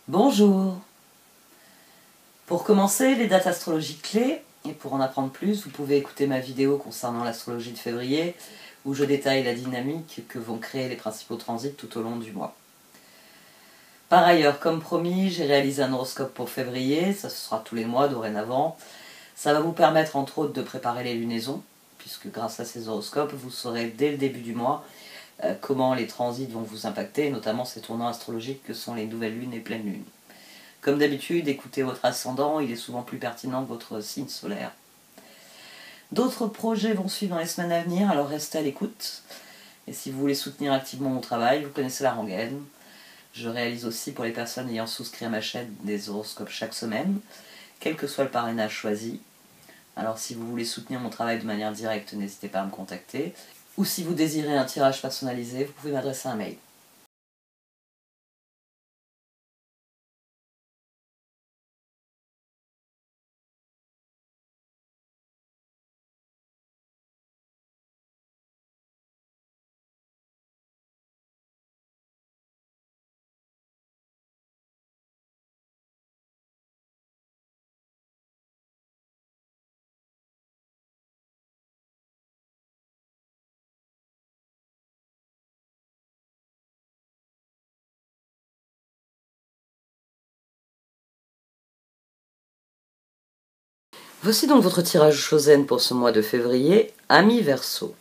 Bonjour. Pour commencer, les dates astrologiques clés, et pour en apprendre plus, vous pouvez écouter ma vidéo concernant l'astrologie de février, où je détaille la dynamique que vont créer les principaux transits tout au long du mois. Par ailleurs, comme promis, j'ai réalisé un horoscope pour février, ça ce sera tous les mois dorénavant. Ça va vous permettre entre autres de préparer les lunaisons, puisque grâce à ces horoscopes, vous saurez dès le début du mois comment les transits vont vous impacter, notamment ces tournants astrologiques que sont les nouvelles lunes et pleines lunes. Comme d'habitude, écoutez votre ascendant, il est souvent plus pertinent que votre signe solaire. D'autres projets vont suivre dans les semaines à venir, alors restez à l'écoute. Et si vous voulez soutenir activement mon travail, vous connaissez la rengaine. Je réalise aussi pour les personnes ayant souscrit à ma chaîne des horoscopes chaque semaine, quel que soit le parrainage choisi. Alors si vous voulez soutenir mon travail de manière directe, n'hésitez pas à me contacter. Ou si vous désirez un tirage personnalisé, vous pouvez m'adresser un mail. Voici donc votre tirage Chosen pour ce mois de février, Amis Verseau.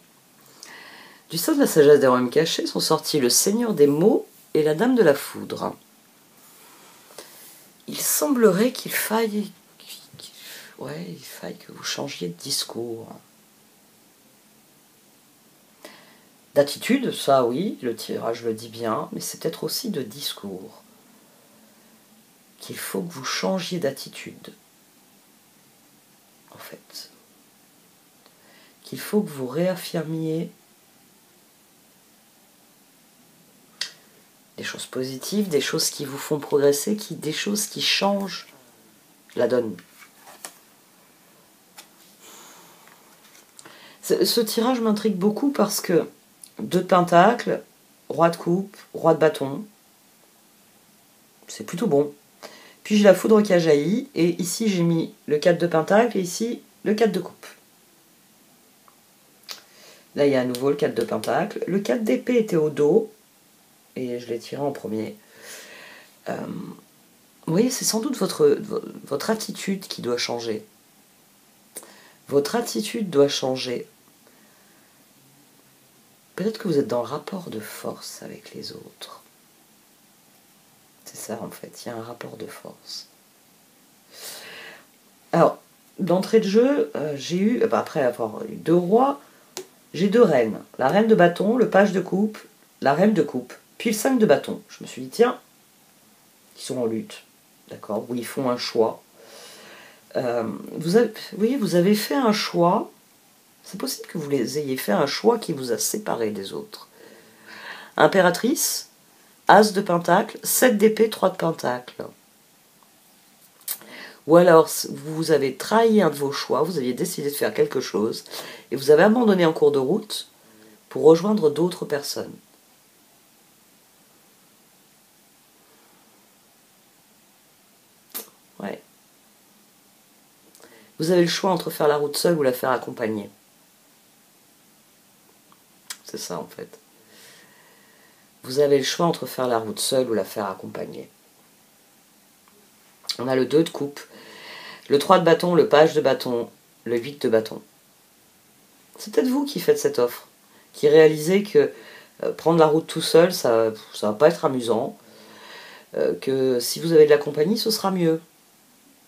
Du sein de la sagesse des royaumes cachés sont sortis le Seigneur des mots et la Dame de la foudre. Il semblerait qu'il faille que vous changiez de discours. D'attitude, ça oui, le tirage le dit bien, mais c'est peut-être aussi de discours. Qu'il faut que vous changiez d'attitude. En fait. Qu'il faut que vous réaffirmiez des choses positives, des choses qui vous font progresser, des choses qui changent la donne. Ce tirage m'intrigue beaucoup parce que 2 de pentacles, roi de coupe, roi de bâton, c'est plutôt bon. Puis j'ai la foudre qui a jailli, et ici j'ai mis le 4 de pentacle, et ici le 4 de coupe. Là il y a à nouveau le 4 de pentacle. Le 4 d'épée était au dos, et je l'ai tiré en premier. Vous voyez, c'est sans doute votre attitude qui doit changer. Votre attitude doit changer. Peut-être que vous êtes dans le rapport de force avec les autres. C'est ça en fait, il y a un rapport de force. Alors, d'entrée de jeu, j'ai eu, après avoir eu 2 rois, j'ai 2 reines. La reine de bâton, le page de coupe, la reine de coupe, puis le 5 de bâton. Je me suis dit, tiens, ils sont en lutte, d'accord, où ils font un choix. Vous avez fait un choix, c'est possible que vous ayez fait un choix qui vous a séparé des autres. Impératrice, As de pentacle, 7 d'épée, 3 de pentacle. Ou alors, vous avez trahi un de vos choix, vous aviez décidé de faire quelque chose, et vous avez abandonné en cours de route pour rejoindre d'autres personnes. Ouais. Vous avez le choix entre faire la route seule ou la faire accompagner. C'est ça en fait. Vous avez le choix entre faire la route seule ou la faire accompagner. On a le 2 de coupe, le 3 de bâton, le page de bâton, le 8 de bâton. C'est peut-être vous qui faites cette offre, qui réalisez que prendre la route tout seul, ça va pas être amusant, que si vous avez de la compagnie, ce sera mieux,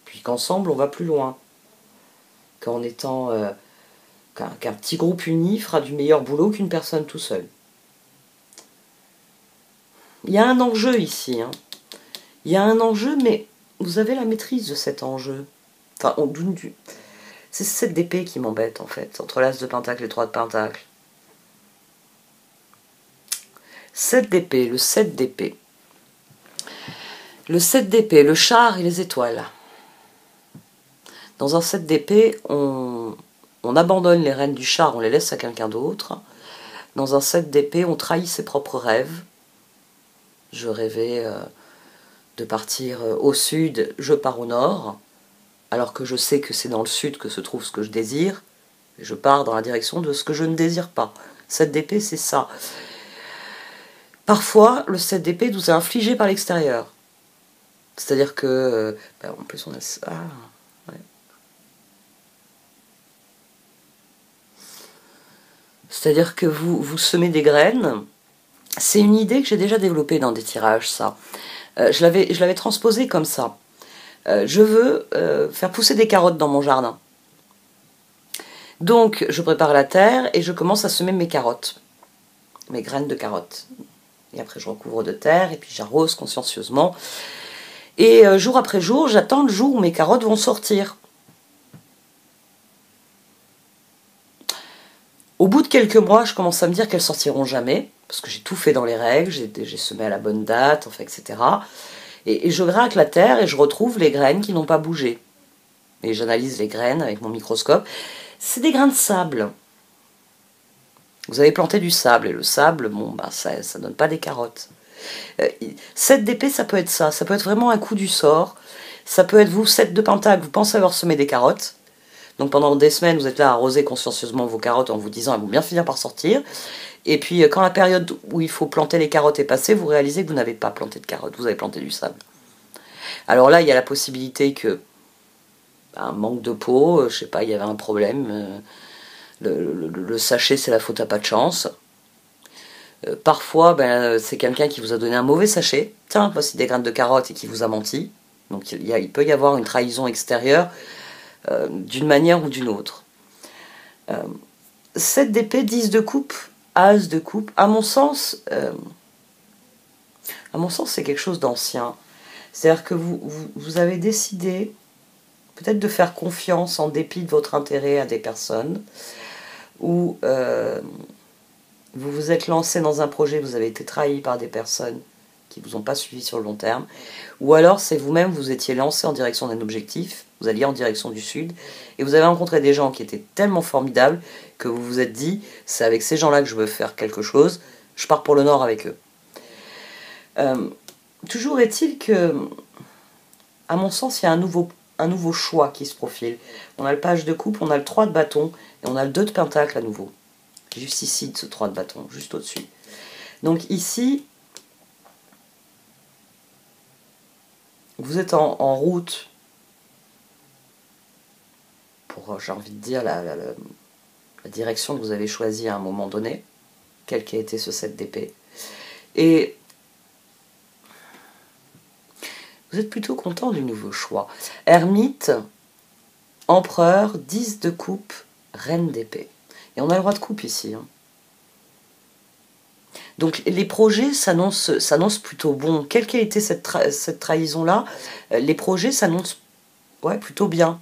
puis qu'ensemble, on va plus loin, qu'en étant qu'un petit groupe uni fera du meilleur boulot qu'une personne tout seul. Il y a un enjeu ici, hein. Il y a un enjeu, mais vous avez la maîtrise de cet enjeu. Enfin, c'est cette d'épée qui m'embête, en fait, entre l'as de pentacle et 3 de pentacle. 7 d'épée, le 7 d'épée. Le 7 d'épée, le char et les étoiles. Dans un 7 d'épée, on abandonne les rênes du char, on les laisse à quelqu'un d'autre. Dans un 7 d'épée, on trahit ses propres rêves. Je rêvais de partir au sud, je pars au nord, alors que je sais que c'est dans le sud que se trouve ce que je désire, et je pars dans la direction de ce que je ne désire pas. 7 d'épée, c'est ça. Parfois, le 7 d'épée nous est infligé par l'extérieur. C'est-à-dire que... en plus, on a ça... Ouais. C'est-à-dire que vous semez des graines. C'est une idée que j'ai déjà développée dans des tirages, ça. Je l'avais transposée comme ça. Je veux faire pousser des carottes dans mon jardin. Donc, je prépare la terre et je commence à semer mes carottes. Mes graines de carottes. Et après, je recouvre de terre et puis j'arrose consciencieusement. Et jour après jour, j'attends le jour où mes carottes vont sortir. Au bout de quelques mois, je commence à me dire qu'elles sortiront jamais, parce que j'ai tout fait dans les règles, j'ai semé à la bonne date, enfin, etc. Et je gratte la terre et je retrouve les graines qui n'ont pas bougé. Et j'analyse les graines avec mon microscope. C'est des grains de sable. Vous avez planté du sable, et le sable, bon, bah, ça ne donne pas des carottes. 7 d'épée, ça peut être ça. Ça peut être vraiment un coup du sort. Ça peut être vous, 7 de pentacle, vous pensez avoir semé des carottes. Donc pendant des semaines, vous êtes là à arroser consciencieusement vos carottes en vous disant elles vont bien finir par sortir. Et puis quand la période où il faut planter les carottes est passée, vous réalisez que vous n'avez pas planté de carottes, vous avez planté du sable. Alors là, il y a la possibilité que un manque de peau, je sais pas, il y avait un problème. Le sachet, c'est la faute à pas de chance. Parfois, c'est quelqu'un qui vous a donné un mauvais sachet. Tiens, voici des graines de carottes et qui vous a menti. Donc il peut y avoir une trahison extérieure d'une manière ou d'une autre. 7 d'épée, 10 de coupe, as de coupe. À mon sens, c'est quelque chose d'ancien. C'est-à-dire que vous avez décidé peut-être de faire confiance en dépit de votre intérêt à des personnes, ou vous vous êtes lancé dans un projet, vous avez été trahi par des personnes qui ne vous ont pas suivi sur le long terme, ou alors c'est vous-même, vous étiez lancé en direction d'un objectif, vous alliez en direction du sud, et vous avez rencontré des gens qui étaient tellement formidables que vous vous êtes dit, c'est avec ces gens-là que je veux faire quelque chose, je pars pour le nord avec eux. Toujours est-il que, à mon sens, il y a un nouveau choix qui se profile. On a le page de coupe, on a le 3 de bâton, et on a le 2 de pentacle à nouveau. Juste ici, de ce 3 de bâton, juste au-dessus. Donc ici, vous êtes en route pour, j'ai envie de dire, la direction que vous avez choisie à un moment donné, quel qu'a été ce 7 d'épée. Et vous êtes plutôt content du nouveau choix. Ermite, empereur, 10 de coupe, reine d'épée. Et on a le roi de coupe ici. Hein. Donc les projets s'annoncent plutôt bons. Quelle qu'a été cette trahison-là, les projets s'annoncent plutôt bien.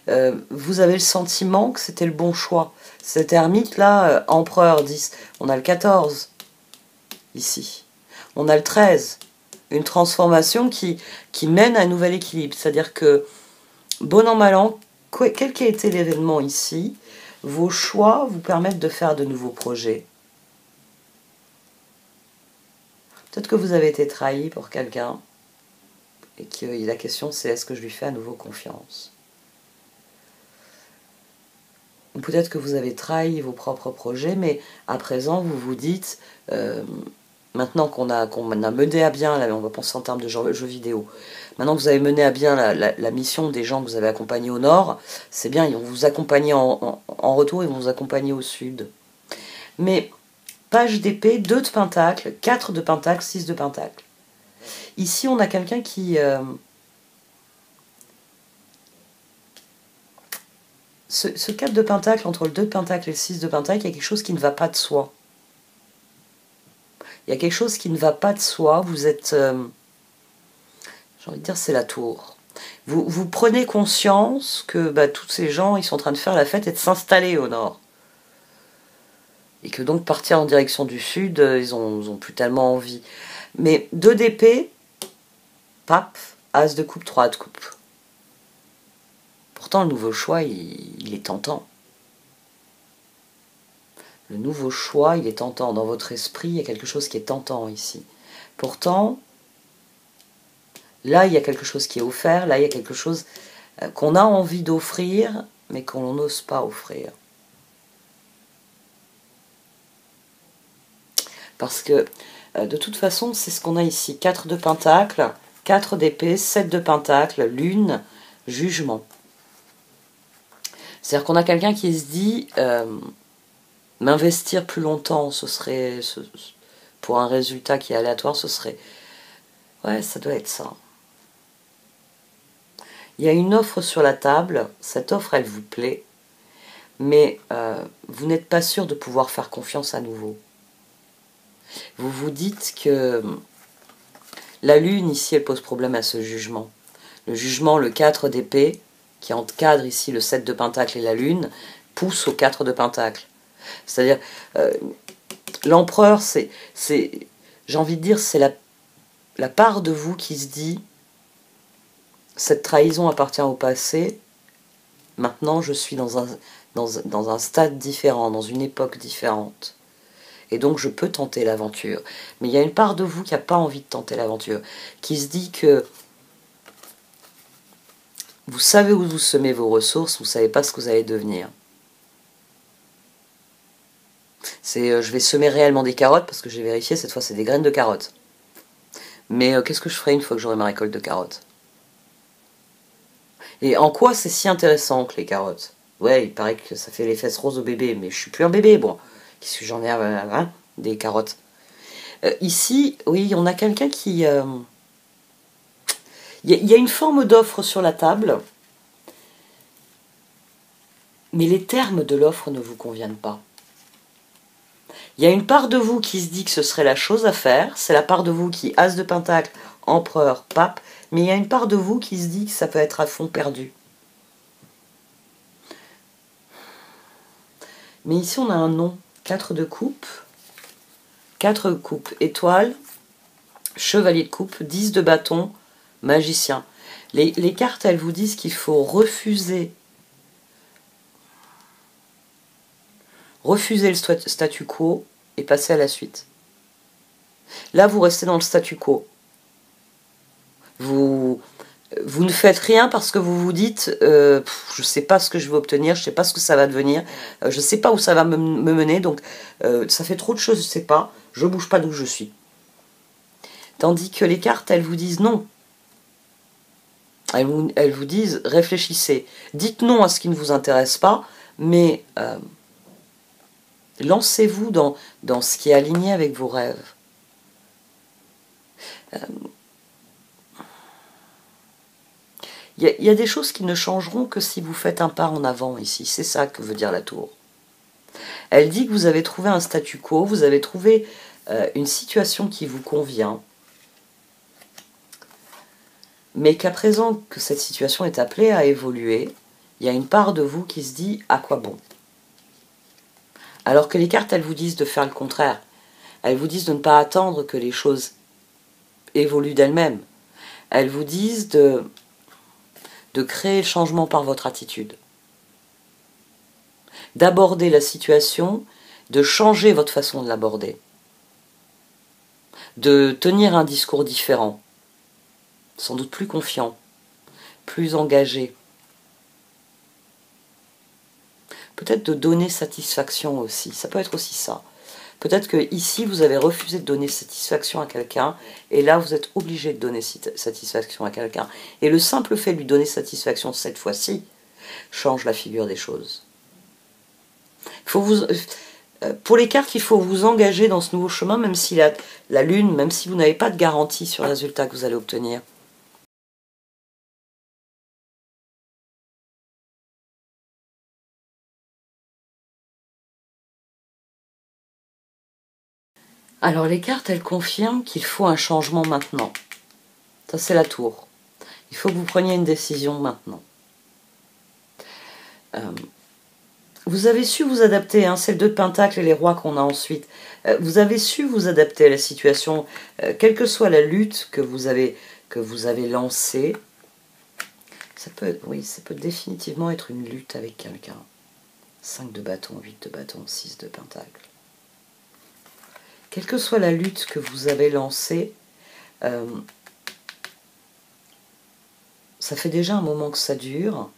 Vous avez le sentiment que c'était le bon choix. Cet ermite-là, empereur 10, on a le 14 ici. On a le 13, une transformation qui mène à un nouvel équilibre. C'est-à-dire que, bon an, mal an, quel qu'a été l'événement ici, vos choix vous permettent de faire de nouveaux projets. Peut-être que vous avez été trahi pour quelqu'un et que la question c'est est-ce que je lui fais à nouveau confiance. Ou peut-être que vous avez trahi vos propres projets, mais à présent vous vous dites, maintenant qu'on a mené à bien, là, on va penser en termes de jeux vidéo, maintenant que vous avez mené à bien la mission des gens que vous avez accompagnés au nord, c'est bien, ils vont vous accompagner en retour, ils vont vous accompagner au sud. Mais page d'épée, 2 de pentacle, 4 de pentacle, 6 de pentacle. Ici, on a quelqu'un qui... Ce 4 de pentacle, entre le 2 de pentacle et le 6 de pentacle, il y a quelque chose qui ne va pas de soi. Il y a quelque chose qui ne va pas de soi. Vous êtes... j'ai envie de dire, c'est la tour. Vous prenez conscience que tous ces gens, ils sont en train de faire la fête et de s'installer au nord. Et que donc partir en direction du sud, ils ont plus tellement envie. Mais 2 d'épée, pape, as de coupe, 3 de coupe. Pourtant, le nouveau choix, il est tentant. Le nouveau choix, il est tentant. Dans votre esprit, il y a quelque chose qui est tentant ici. Pourtant, Là, il y a quelque chose qui est offert, là, il y a quelque chose qu'on a envie d'offrir, mais qu'on n'ose pas offrir. Parce que, de toute façon, c'est ce qu'on a ici. 4 de pentacle, 4 d'épée, 7 de pentacle, lune, jugement. C'est-à-dire qu'on a quelqu'un qui se dit, m'investir plus longtemps, ce serait, pour un résultat qui est aléatoire, ce serait... Ouais, ça doit être ça. Il y a une offre sur la table, cette offre, elle vous plaît, mais vous n'êtes pas sûr de pouvoir faire confiance à nouveau. Vous vous dites que la lune, ici, elle pose problème à ce jugement. Le jugement, le 4 d'épée, qui encadre ici le 7 de pentacle et la lune, pousse au 4 de pentacle. C'est-à-dire, l'empereur, c'est, j'ai envie de dire, c'est la part de vous qui se dit, cette trahison appartient au passé, maintenant je suis dans un stade différent, dans une époque différente. Et donc je peux tenter l'aventure. Mais il y a une part de vous qui n'a pas envie de tenter l'aventure, qui se dit que vous savez où vous semez vos ressources, vous ne savez pas ce que vous allez devenir. C'est je vais semer réellement des carottes, parce que j'ai vérifié, cette fois c'est des graines de carottes. Mais qu'est-ce que je ferai une fois que j'aurai ma récolte de carottes? Et en quoi c'est si intéressant que les carottes? Ouais, il paraît que ça fait les fesses roses au bébé, mais je suis plus un bébé, bon. Qu'est-ce que j'en ai hein, des carottes. Ici, oui, on a quelqu'un qui... Il y a une forme d'offre sur la table, mais les termes de l'offre ne vous conviennent pas. Il y a une part de vous qui se dit que ce serait la chose à faire, c'est la part de vous qui, as de pentacle, empereur, pape, mais il y a une part de vous qui se dit que ça peut être à fond perdu. Mais ici on a un nom, 4 de coupe, 4 de coupe, étoile, chevalier de coupe, 10 de bâton, magicien. Les cartes, elles vous disent qu'il faut refuser le statu quo et passer à la suite. Là, vous restez dans le statu quo. Vous ne faites rien parce que vous vous dites je ne sais pas ce que je vais obtenir, je ne sais pas ce que ça va devenir, je ne sais pas où ça va me mener, donc ça fait trop de choses, je ne sais pas, je ne bouge pas d'où je suis. Tandis que les cartes, elles vous disent non. Elles vous disent réfléchissez, dites non à ce qui ne vous intéresse pas, mais lancez-vous dans ce qui est aligné avec vos rêves. Il y a des choses qui ne changeront que si vous faites un pas en avant ici. C'est ça que veut dire la tour. Elle dit que vous avez trouvé un statu quo, vous avez trouvé une situation qui vous convient, mais qu'à présent que cette situation est appelée à évoluer, il y a une part de vous qui se dit à quoi bon. Alors que les cartes, elles vous disent de faire le contraire. Elles vous disent de ne pas attendre que les choses évoluent d'elles-mêmes. Elles vous disent de créer le changement par votre attitude. D'aborder la situation, de changer votre façon de l'aborder. De tenir un discours différent. Sans doute plus confiant, plus engagé. Peut-être de donner satisfaction aussi, ça peut être aussi ça. Peut-être que ici vous avez refusé de donner satisfaction à quelqu'un, et là vous êtes obligé de donner satisfaction à quelqu'un. Et le simple fait de lui donner satisfaction cette fois-ci change la figure des choses. Pour les cartes, il faut vous engager dans ce nouveau chemin, même si la lune, même si vous n'avez pas de garantie sur le résultat que vous allez obtenir. Alors les cartes, elles confirment qu'il faut un changement maintenant. Ça, c'est la tour. Il faut que vous preniez une décision maintenant. Vous avez su vous adapter, hein, c'est le 2 de pentacle et les rois qu'on a ensuite. Vous avez su vous adapter à la situation, quelle que soit la lutte que vous avez lancée. Ça peut définitivement être une lutte avec quelqu'un. 5 de bâton, 8 de bâton, 6 de pentacle. Quelle que soit la lutte que vous avez lancée, ça fait déjà un moment que ça dure,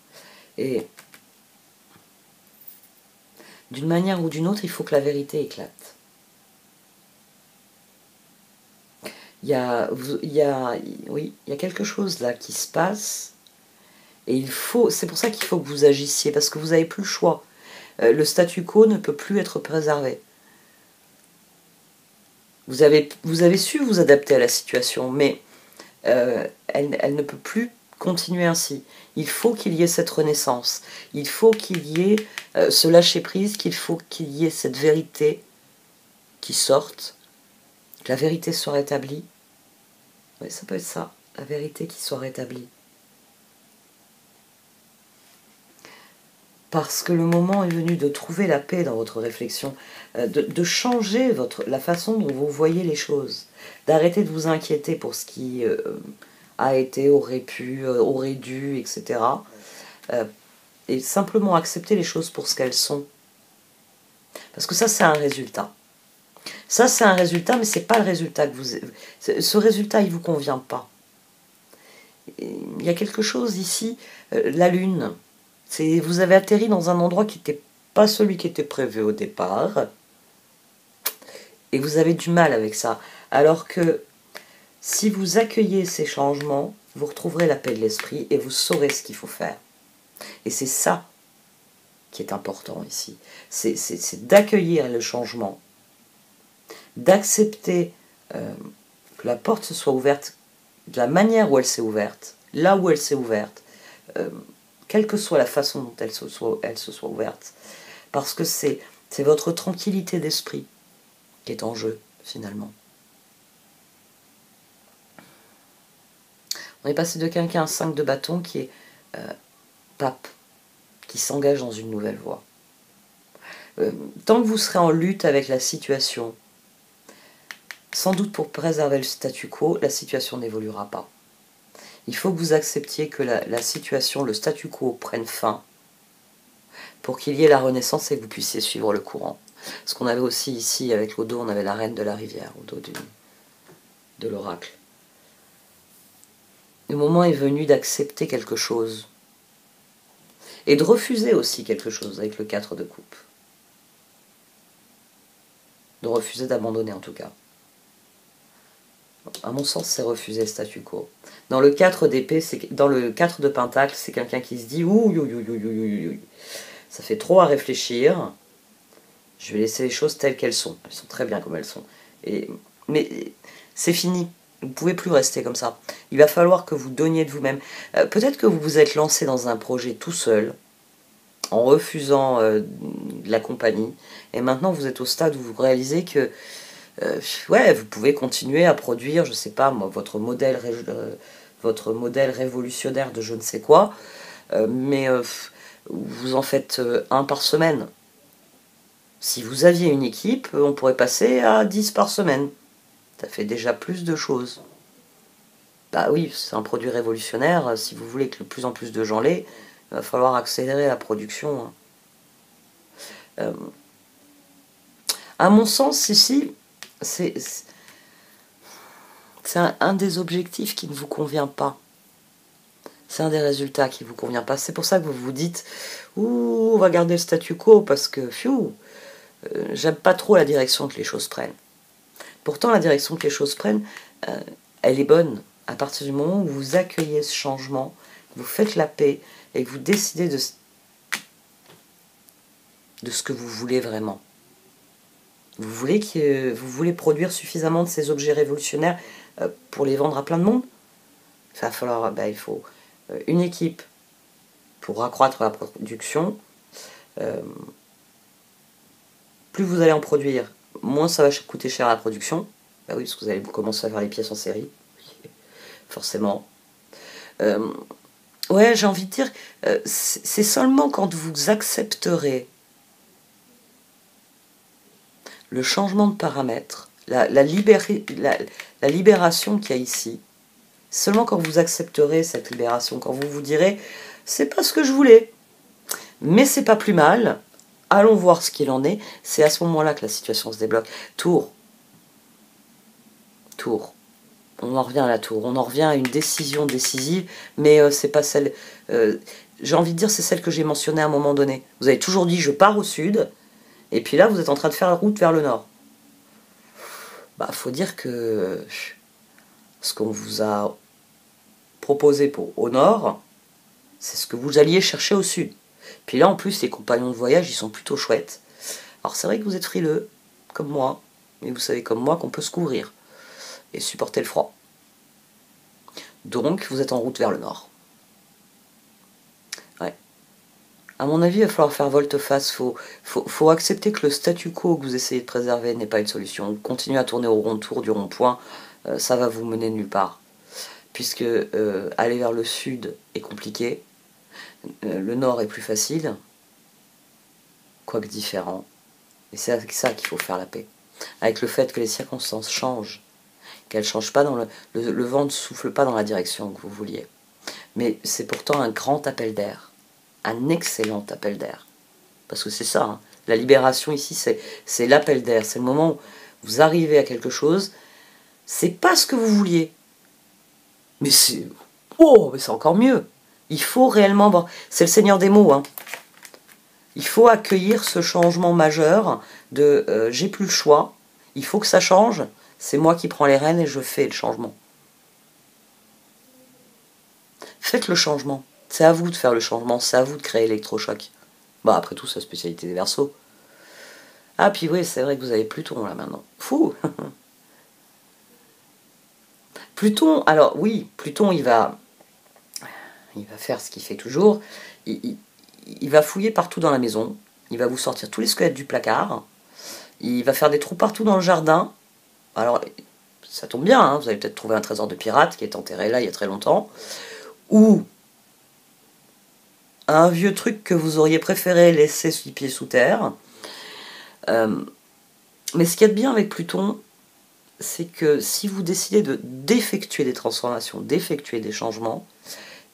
et d'une manière ou d'une autre, il faut que la vérité éclate. Oui, il y a quelque chose là qui se passe, et c'est pour ça qu'il faut que vous agissiez, parce que vous n'avez plus le choix. Le statu quo ne peut plus être préservé. Vous avez su vous adapter à la situation, mais elle ne peut plus continuer ainsi. Il faut qu'il y ait cette renaissance. Il faut qu'il y ait ce lâcher-prise, qu'il faut qu'il y ait cette vérité qui sorte, que la vérité soit rétablie. Oui, ça peut être ça, la vérité qui soit rétablie. Parce que le moment est venu de trouver la paix dans votre réflexion, de changer la façon dont vous voyez les choses, d'arrêter de vous inquiéter pour ce qui a été, aurait pu, aurait dû, etc. Et simplement accepter les choses pour ce qu'elles sont. Parce que ça, c'est un résultat. Ça, c'est un résultat, mais ce n'est pas le résultat que vous... Ce résultat, il ne vous convient pas. Il y a quelque chose ici, la lune... Vous avez atterri dans un endroit qui n'était pas celui qui était prévu au départ. Et vous avez du mal avec ça. Alors que si vous accueillez ces changements, vous retrouverez la paix de l'esprit et vous saurez ce qu'il faut faire. Et c'est ça qui est important ici. C'est d'accueillir le changement. D'accepter que la porte se soit ouverte de la manière où elle s'est ouverte. Là où elle s'est ouverte. Quelle que soit la façon dont elle se soit ouverte. Parce que c'est votre tranquillité d'esprit qui est en jeu, finalement. On est passé de quelqu'un à 5 de bâton qui est pape, qui s'engage dans une nouvelle voie. Tant que vous serez en lutte avec la situation, sans doute pour préserver le statu quo, la situation n'évoluera pas. Il faut que vous acceptiez que la situation, le statu quo prenne fin pour qu'il y ait la renaissance et que vous puissiez suivre le courant. Ce qu'on avait aussi ici avec l'eau d'eau, on avait la reine de la rivière, au dos de l'oracle. Le moment est venu d'accepter quelque chose et de refuser aussi quelque chose avec le 4 de coupe. De refuser d'abandonner en tout cas. À mon sens, c'est refuser le statu quo. Dans le 4 d'épée, dans le 4 de pentacle, c'est quelqu'un qui se dit ouh, ça fait trop à réfléchir. Je vais laisser les choses telles qu'elles sont. Elles sont très bien comme elles sont. Mais c'est fini. Vous ne pouvez plus rester comme ça. Il va falloir que vous donniez de vous-même. Peut-être que vous vous êtes lancé dans un projet tout seul, en refusant la compagnie, et maintenant vous êtes au stade où vous réalisez que ouais, vous pouvez continuer à produire, je sais pas moi, votre modèle révolutionnaire de je ne sais quoi, mais vous en faites un par semaine. Si vous aviez une équipe, on pourrait passer à 10 par semaine. Ça fait déjà plus de choses. Bah oui, c'est un produit révolutionnaire. Si vous voulez que de plus en plus de gens l'aient, il va falloir accélérer la production. À mon sens, ici, c'est un des objectifs qui ne vous convient pas. C'est un des résultats qui ne vous convient pas. C'est pour ça que vous vous dites « Ouh, on va garder le statu quo parce que, fiou, j'aime pas trop la direction que les choses prennent. » Pourtant, la direction que les choses prennent, elle est bonne. À partir du moment où vous accueillez ce changement, vous faites la paix et que vous décidez de ce que vous voulez vraiment. Vous voulez produire suffisamment de ces objets révolutionnaires pour les vendre à plein de monde. Il faut une équipe pour accroître la production. Plus vous allez en produire, moins ça va coûter cher à la production. Bah oui, parce que vous allez commencer à faire les pièces en série. Forcément. Ouais, j'ai envie de dire, c'est seulement quand vous accepterez le changement de paramètres, la libération qu'il y a ici, seulement quand vous accepterez cette libération, quand vous vous direz « c'est pas ce que je voulais, mais c'est pas plus mal, allons voir ce qu'il en est », c'est à ce moment-là que la situation se débloque. Tour. on en revient à la tour, on en revient à une décision décisive, mais c'est pas celle... j'ai envie de dire, c'est celle que j'ai mentionnée à un moment donné. Vous avez toujours dit, je pars au sud, et puis là, vous êtes en train de faire la route vers le nord. Bah, faut dire que ce qu'on vous a proposé au nord, c'est ce que vous alliez chercher au sud. Puis là, en plus, les compagnons de voyage, ils sont plutôt chouettes. Alors, c'est vrai que vous êtes frileux, comme moi, mais vous savez comme moi qu'on peut se couvrir et supporter le froid. Donc, vous êtes en route vers le nord. Ouais. À mon avis, il va falloir faire volte-face. Faut accepter que le statu quo que vous essayez de préserver n'est pas une solution. Continuez à tourner au rond tour du rond-point, ça va vous mener nulle part. Puisque aller vers le sud est compliqué, le nord est plus facile, quoique différent. Et c'est avec ça qu'il faut faire la paix. Avec le fait que les circonstances changent, qu'elles ne changent pas dans le vent ne souffle pas dans la direction que vous vouliez. Mais c'est pourtant un grand appel d'air, un excellent appel d'air. Parce que c'est ça, hein. La libération ici, c'est l'appel d'air, c'est le moment où vous arrivez à quelque chose, c'est pas ce que vous vouliez. Mais c'est... Oh, mais c'est encore mieux. Il faut réellement voir. C'est le Seigneur des mots, hein. Il faut accueillir ce changement majeur de j'ai plus le choix, il faut que ça change, c'est moi qui prends les rênes et je fais le changement. Faites le changement. C'est à vous de faire le changement, c'est à vous de créer l'électrochoc. Bah après tout, c'est la spécialité des Verseaux. Ah puis oui, c'est vrai que vous avez Pluton là maintenant. Fou. Pluton, alors oui, Pluton il va faire ce qu'il fait toujours. Il va fouiller partout dans la maison. Il va vous sortir tous les squelettes du placard. Il va faire des trous partout dans le jardin. Alors, ça tombe bien, hein, vous avez peut-être trouvé un trésor de pirate qui est enterré là il y a très longtemps. Ou un vieux truc que vous auriez préféré laisser sous pied sous terre. Mais ce qu'il y a de bien avec Pluton, c'est que si vous décidez d'effectuer des transformations, d'effectuer des changements,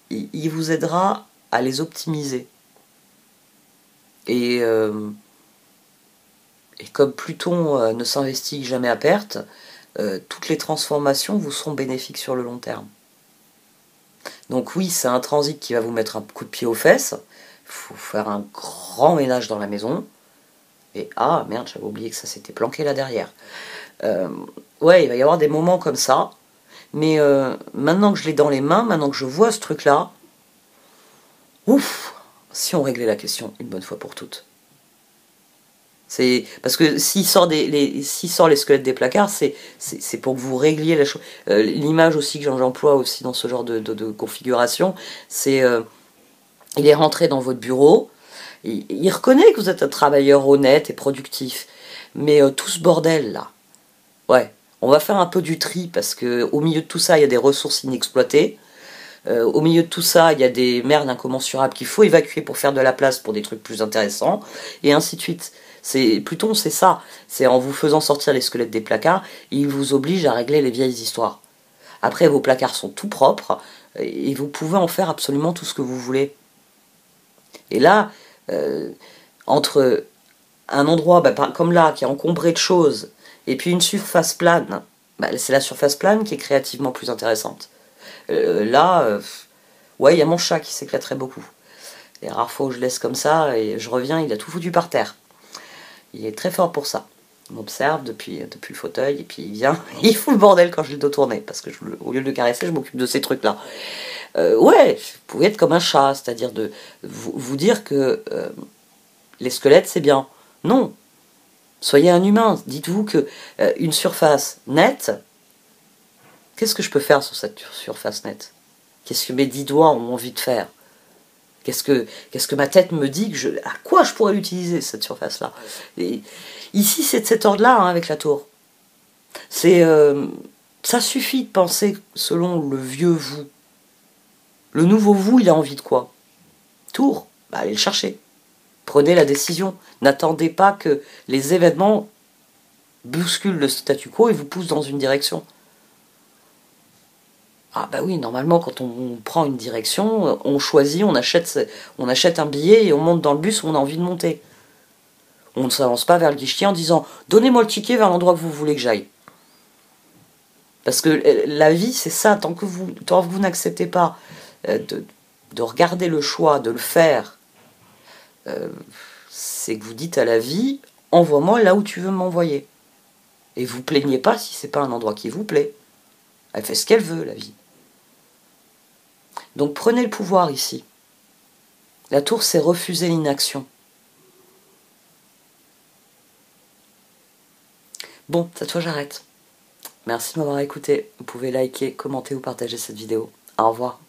il vous aidera à les optimiser. Et comme Pluton ne s'investit jamais à perte, toutes les transformations vous seront bénéfiques sur le long terme. Donc oui, c'est un transit qui va vous mettre un coup de pied aux fesses. Il faut faire un grand ménage dans la maison. Et ah merde, j'avais oublié que ça s'était planqué là derrière. Ouais, il va y avoir des moments comme ça. Mais maintenant que je l'ai dans les mains, maintenant que je vois ce truc-là, ouf, si on réglait la question une bonne fois pour toutes. C'est parce que s'il sort les squelettes des placards, c'est pour que vous régliez la chose. L'image aussi que j'emploie aussi dans ce genre de configuration, c'est il est rentré dans votre bureau, il reconnaît que vous êtes un travailleur honnête et productif, mais tout ce bordel là, ouais, on va faire un peu du tri parce que au milieu de tout ça, il y a des ressources inexploitées. Au milieu de tout ça, il y a des merdes incommensurables qu'il faut évacuer pour faire de la place pour des trucs plus intéressants, et ainsi de suite. Pluton, c'est ça. C'est en vous faisant sortir les squelettes des placards, il vous oblige à régler les vieilles histoires. Après, vos placards sont tout propres, et vous pouvez en faire absolument tout ce que vous voulez. Et là, entre un endroit comme là, qui est encombré de choses, et puis une surface plane, c'est la surface plane qui est créativement plus intéressante. Là, ouais, il y a mon chat qui s'éclaterait beaucoup. Les rares fois où je laisse comme ça, et je reviens, il a tout foutu par terre. Il est très fort pour ça. On observe depuis le fauteuil, et puis il vient, il fout le bordel quand je le dos tourné, parce que au lieu de le caresser, je m'occupe de ces trucs-là. Ouais, vous pouvez être comme un chat, c'est-à-dire de vous dire que les squelettes, c'est bien. Non. Soyez un humain. Dites-vous que une surface nette, qu'est-ce que je peux faire sur cette surface nette? Qu'est-ce que mes 10 doigts ont envie de faire? Qu'est-ce que ma tête me dit à quoi je pourrais l'utiliser, cette surface-là? Ici, c'est de cet ordre-là, hein, avec la tour. Ça suffit de penser selon le vieux vous. Le nouveau vous, il a envie de quoi? Tour, allez le chercher. Prenez la décision. N'attendez pas que les événements bousculent le statu quo et vous poussent dans une direction. Ah bah oui, normalement, quand on prend une direction, on choisit, on achète un billet et on monte dans le bus où on a envie de monter. On ne s'avance pas vers le guichetier en disant « Donnez-moi le ticket vers l'endroit que vous voulez que j'aille ». Parce que la vie, c'est ça, tant que vous n'acceptez pas de regarder le choix, de le faire, c'est que vous dites à la vie, envoie-moi là où tu veux m'envoyer. Et vous plaignez pas si c'est pas un endroit qui vous plaît. Elle fait ce qu'elle veut, la vie. Donc prenez le pouvoir ici. La tour, c'est refuser l'inaction. Bon, cette fois j'arrête. Merci de m'avoir écouté. Vous pouvez liker, commenter ou partager cette vidéo. Au revoir.